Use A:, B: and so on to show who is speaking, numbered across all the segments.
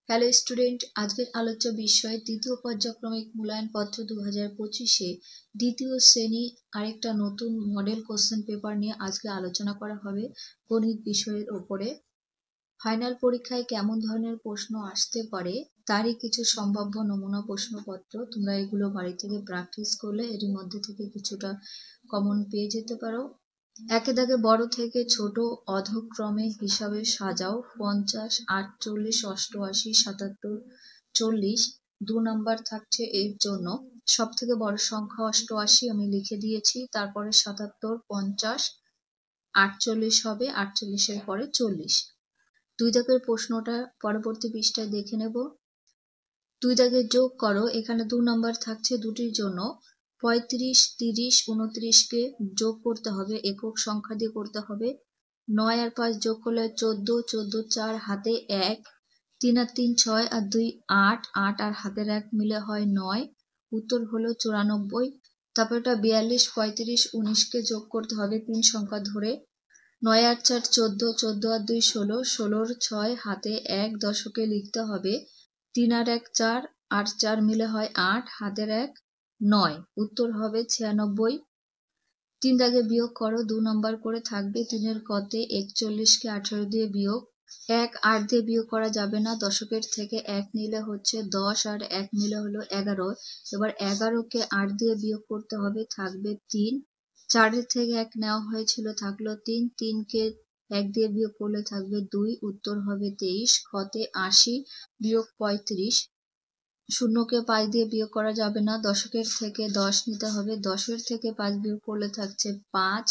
A: Hello student, আজকের আলোচ্য বিষয় তৃতীয় পর্যায়ক্রমিক মূল্যায়নপত্র 2025-এ দ্বিতীয় শ্রেণী আরেকটা নতুন মডেল কোশ্চেন পেপার নিয়ে আজকে আলোচনা করা হবে গণিত বিষয়ের ওপরে। ফাইনাল পরীক্ষায় কেমন ধরনের প্রশ্ন আসতে পারে তারই কিছু সম্ভাব্য নমুনা প্রশ্নপত্র। তোমরা এগুলো বাড়ি থেকে প্র্যাকটিস করলে এর মধ্যে থেকে কিছুটা কমন পেয়ে যেতে পারো। একে দাগে বড় থেকে ছোট অধক্রমে হিসাবে সাজাও। 50, 48, 88, 77, 40। 2 নাম্বার থাকছে এর জন্য। সব থেকে বড় সংখ্যা 88 আমি লিখে দিয়েছি, তারপরে 77, 50, 48 হবে, 48-এর পরে 40। 2 দাগের প্রশ্নটা পরবর্তী পৃষ্ঠায় দেখে নেব। 2 দাগে যোগ করো, এখানে 2 নাম্বার থাকছে দুটির জন্য। 35, 30, 29-কে যোগ করতে হবে, একক সংখ্যা দিয়ে করতে হবে। 9 আর 5 যোগ করলে 14, 14, 4 হাতে 1, 3 আর 3 6 আর 2 8, 8 আর হাতের 1 মিলে হয় 9। উত্তর হলো 94। তারপর এটা 42, 35, 19-কে যোগ করতে হবে 3 সংখ্যা ধরে। 9 আর 4 14, 14 আর 2 16, 16-র 6 হাতে 1 দশকে লিখতে হবে। 3 আর 1 4, 8 4 মিলে হয় 8, হাতের 1 9। উত্তর হবে 96। 3 দাগে বিয়োগ করো, 2 নাম্বার করে থাকবে। 3-এর কতে 41-কে 18 দিয়ে বিয়োগ। 1 8 দিয়ে বিয়োগ করা যাবে না, দশকের থেকে 1 নিলে হচ্ছে 10 আর 1 মিলে হলো 11। এবার 11-কে 8 দিয়ে বিয়োগ করতে হবে, থাকবে 3। 4-এর থেকে 1 নেওয়া হয়েছিল, থাকলো 3। 3-কে 1 দিয়ে বিয়োগ করলে থাকবে 2। উত্তর হবে 23। খতে 80 বিয়োগ 35। 0-কে 5 দিয়ে বিয়োগ করা যাবে না, দশকের থেকে 10 নিতে হবে। 10-এর থেকে 5 বিয়োগ করলে থাকছে 5।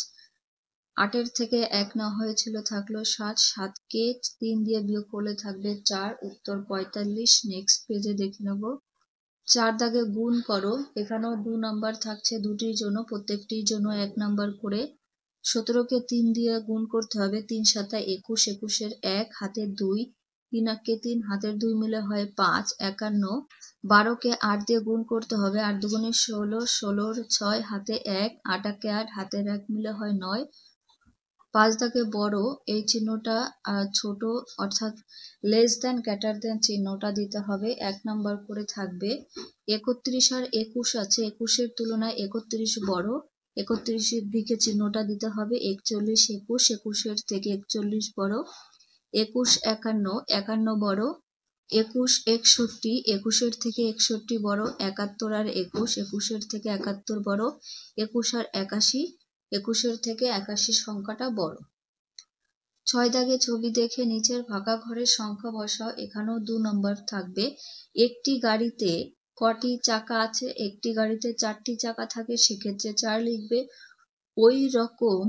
A: 8-এর থেকে 1 নেওয়া হয়েছিল, থাকলো 7। 7-কে 3 দিয়ে বিয়োগ করলে থাকবে 4। উত্তর 45। নেক্সট পেজে দেখে নেব। 4 দাগে গুণ করো, এখানেও 2 নাম্বার থাকছে দুটির জন্য, প্রত্যেকটির জন্য 1 নাম্বার করে। 17-কে 3 দিয়ে গুণ করতে হবে, 3 7 21, 21-এর 1 হাতে 2, 3 8-কে 3 হাতের 2 মিলে হয় 5, 51। 12-কে 8 দিয়ে গুণ করতে হবে, 8 দুগুণে 16, 16-র 6 হাতে 1, 8-কে 8 হাতের 1 মিলে হয় 9। 5 দাগে বড়, এই চিহ্নটা ছোট অর্থাৎ লেস দ্যান গ্রেটার দ্যান চিহ্নটা দিতে হবে, 1 নাম্বার করে থাকবে। 31 আর 21 আছে, 21-এর তুলনায় 31 বড়, 31-এর দিকে চিহ্নটা দিতে হবে। 41 21, 21-এর থেকে 41 বড়। 21 51, 51 বড়। 21 61, 21-এর থেকে 61 বড়। 71 আর 21, 21-এর থেকে 71 বড়। 21 আর 81, 21-এর থেকে 81 সংখ্যাটা বড়। 6 দাগে ছবি দেখে নিচের ফাঁকা ঘরের সংখ্যা বসাও, এখানেও 2 নম্বর থাকবে। একটি গাড়িতে কটি চাকা আছে? একটি গাড়িতে 4টি চাকা থাকে, সেক্ষেত্রে 4 লিখবে। ওই রকম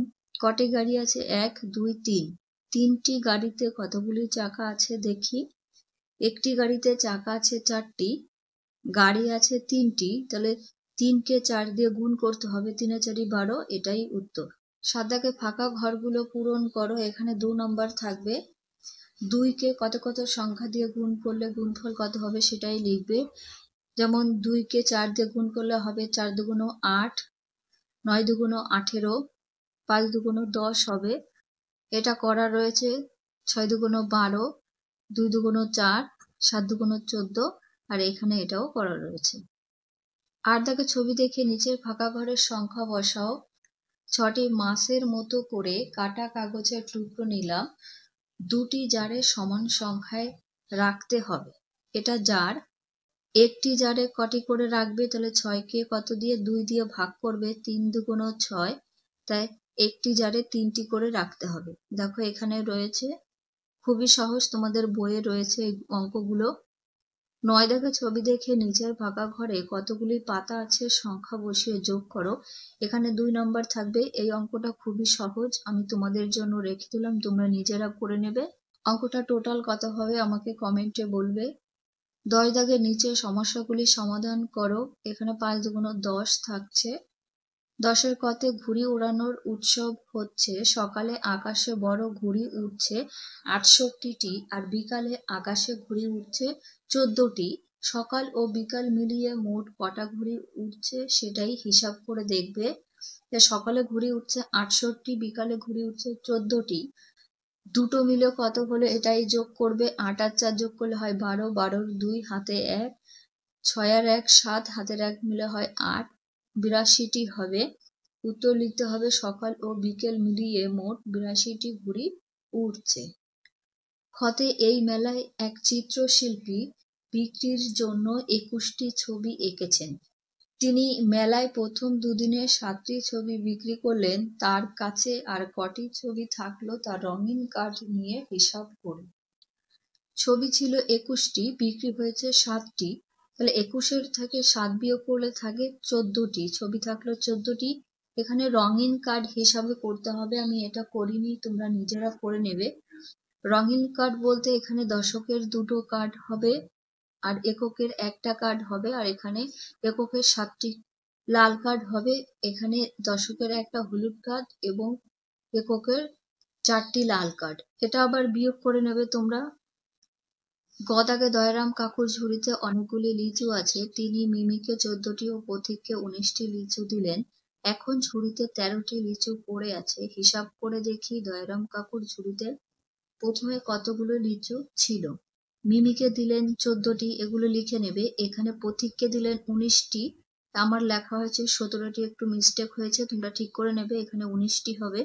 A: কটি গাড়ি আছে? 1 2 3। 3টি গাড়িতে কতগুলি চাকা আছে দেখি। একটি গাড়িতে চাকা আছে 4টি, গাড়ি আছে 3টি, তাহলে 3-কে 4 দিয়ে গুণ করতে হবে, 3 এ 4 12, এটাই উত্তর। 7 দাগে ফাঁকা ঘরগুলো পূরণ করো, এখানে 2 নম্বর থাকবে। 2-কে কত কত সংখ্যা দিয়ে গুণ করলে গুণফল কত হবে সেটাই লিখবে। যেমন 2-কে 4 দিয়ে গুণ করলে হবে 4 দুগুণ 8, 9 দুগুণ 18, 5 দুগুণ 10 হবে। এটা করা রয়েছে। 6 দুগুণ 12, 2 দুগুণ 4, 7 দুগুণ 14, আর এখানে এটাও করা রয়েছে। 8 দাগে ছবি দেখে নিচের ফাঁকা ঘরের সংখ্যা বসাও। 6টি মাছের মতো করে কাটা কাগজের টুকরো নিলাম, 2টি জারে সমান সংখ্যায় রাখতে হবে। এটা জার, একটি জারে কটি করে রাখবে? তাহলে 6-কে কত দিয়ে? 2 দিয়ে ভাগ করবে, 3 দুগুণ 6, তাই একটি জারে 3টি করে রাখতে হবে। দেখো এখানে রয়েছে, খুবই সহজ, তোমাদের বইয়ে রয়েছে এই অঙ্কগুলো। 9 দাগে ছবি দেখে নিচের ফাঁকা ঘরে কতগুলি পাতা আছে সংখ্যা বসিয়ে যোগ করো, এখানে 2 নম্বর থাকবে। এই অঙ্কটা খুবই সহজ, আমি তোমাদের জন্য রেখে দিলাম, তোমরা নিজেরা করে নেবে। অঙ্কটা টোটাল কত হবে আমাকে কমেন্টে বলবে। 10 দাগের নিচে সমস্যাগুলি সমাধান করো, এখানে 5 দুগুণ 10 থাকছে। 10-এর কতে ঘুড়ি উড়ানোর উৎসব হচ্ছে, সকালে আকাশে বড় ঘুড়ি উড়ছে 68টি, আর বিকালে আকাশে ঘুড়ি উড়ছে 14টি। সকাল ও বিকাল মিলিয়ে মোট কটা ঘুড়ি উড়ছে সেটাই হিসাব করে দেখবে। সকালে ঘুড়ি উঠছে 68টি, বিকালে ঘুড়ি উঠছে 14টি, দুটো মিলে কত হলো এটাই যোগ করবে। 8 আর 4 যোগ করলে হয় 12, 12 2 হাতে 1, 6 আর 1 7, হাতের 1 মিলে হয় 8, 82টি হবে। উত্তর লিখতে হবে সকাল ও বিকেল মিলিয়ে মোট 82টি ঘুড়ি উড়ছে। ক্ষতে এই মেলায় এক চিত্রশিল্পী বিক্রির জন্য 21টি ছবি এঁকেছেন। তিনি মেলায় প্রথম দুদিনে 7টি ছবি বিক্রি করলেন। তার কাছে আর কটি ছবি থাকলো তা রঙিন কার্ড নিয়ে হিসাব করুন। ছবি ছিল 21টি, বিক্রি হয়েছে 7টি, তাহলে 21-এর থেকে 7 বিয়োগ করলে থাকে 14টি, ছবি থাকলো 14টি। এখানে রঙিন কার্ড হিসাবে করতে হবে, আমি এটা করিনি, তোমরা নিজেরা করে নেবে। রঙিন কার্ড বলতে এখানে দশকের 2টো কার্ড হবে আর এককের 1টা কার্ড হবে, আর এখানে এককের 7টি লাল কার্ড হবে। এখানে দশকের 1টা হলুদ কার্ড এবং এককের 4টি লাল কার্ড। এটা আবার বিয়োগ করে নেবে তোমরা। গদাকে দয়ারাম কাকুর ঝুড়িতে অনেকগুলি লিচু আছে। তিনি মিমিকে 14টি ও পথিককে 19টি লিচু দিলেন। এখন ঝুড়িতে 13টি লিচু পড়ে আছে। হিসাব করে দেখি দয়ারাম কাকুর ঝুড়িতে প্রথমে কতগুলো লিচু ছিল। মিমিকে দিলেন 14টি, এগুলো লিখে নেবে। এখানে পথিককে দিলেন 19টি, আমার লেখা হয়েছে 17টি, একটু মিস্টেক হয়েছে, তোমরা ঠিক করে নেবে, এখানে 19টি হবে।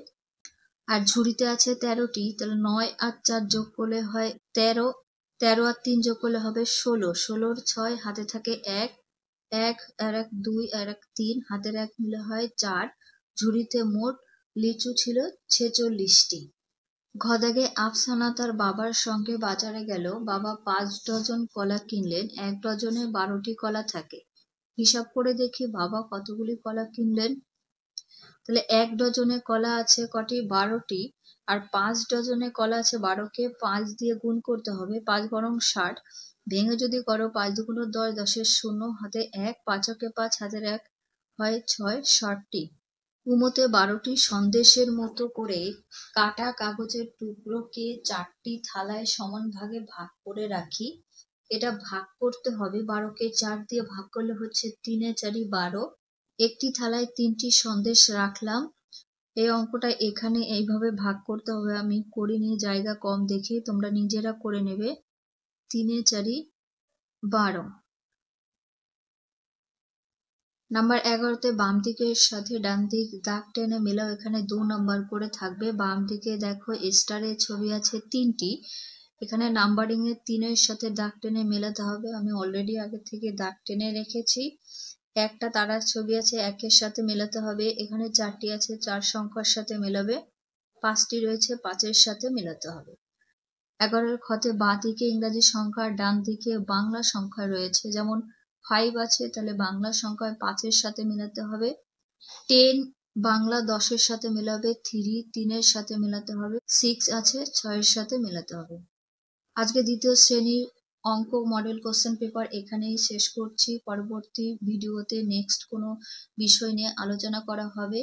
A: আর ঝুড়িতে আছে 13টি, তাহলে 9 আর 4 যোগ করলে হয় 13, 13 আর 3 যোগ করলে হবে 16, 16 6, হাতে থাকে 1, 1 আর 1 2 আর 1 3, হাতের 1 মিলে হয় 4। ঝুড়িতে মোট লিচু ছিল 46টি। ঘদাগে আফসানা তার বাবার সঙ্গে বাজারে গেল। বাবা 5 ডজন কলা কিনলেন। 1 ডজনে 12টি কলা থাকে। হিসাব করে দেখি বাবা কতগুলি কলা কিনলেন। তাহলে 1 ডজনে কলা আছে কটি? 12টি। আর 5 ডজনে কলা আছে 12কে 5 দিয়ে গুণ করতে হবে, 5 বরং 60। ভেঙে যদি করো 5 দুগুণ 10, 10-এর 0, হাতে 1, 5-কে 5, হাতের 1 হয় 6, 60টি। কুমোতে 12টি সন্দেশের মতো করে কাটা কাগজের টুকরোকে 4টি থালায় সমান ভাগে ভাগ করে রাখি। এটা ভাগ করতে হবে, 12কে 4 দিয়ে ভাগ করলে হচ্ছে 3 এ 4 12। একটি থালায় 3টি সন্দেশ রাখলাম। এই অঙ্কটা এখানে এইভাবে ভাগ করতে হবে, আমি করিনি, জায়গা কম দেখে তোমরা নিজেরা করে নেবে। 3 এ 4 12। নাম্বার 11তে বাম দিকের সাথে ডান দিক দাগ টেনে মেলাও। এখানে 2 নাম্বার করে থাকবে। বাম দিকে দেখো স্টারের ছবি আছে 3টি, এখানে নাম্বারিং এর 3-এর সাথে দাগ টেনে মেলাতে হবে। আমি অলরেডি আগে থেকে দাগ টেনে রেখেছি। একটা তারার ছবি আছে, 1-এর সাথে মেলাতে হবে। এখানে 4টি আছে, 4 সংখ্যার সাথে মেলাবে। 5টি রয়েছে, 5-এর সাথে মেলাতে হবে। 11-এর ক্ষতে বাঁ দিকে ইংরাজি সংখ্যা, ডান দিকে বাংলা সংখ্যা রয়েছে। যেমন 5 আছে, তাহলে বাংলা সংখ্যায় 5-এর সাথে মেলাতে হবে। 10 বাংলা 10-এর সাথে মেলাবে। 3 3-এর সাথে মেলাতে হবে। 6 আছে, 6-এর সাথে মেলাতে হবে। আজকে দ্বিতীয় শ্রেণীর অঙ্ক মডেল কোশ্চেন পেপার এখানেই শেষ করছি। পরবর্তী ভিডিওতে নেক্সট কোনো বিষয় নিয়ে আলোচনা করা হবে।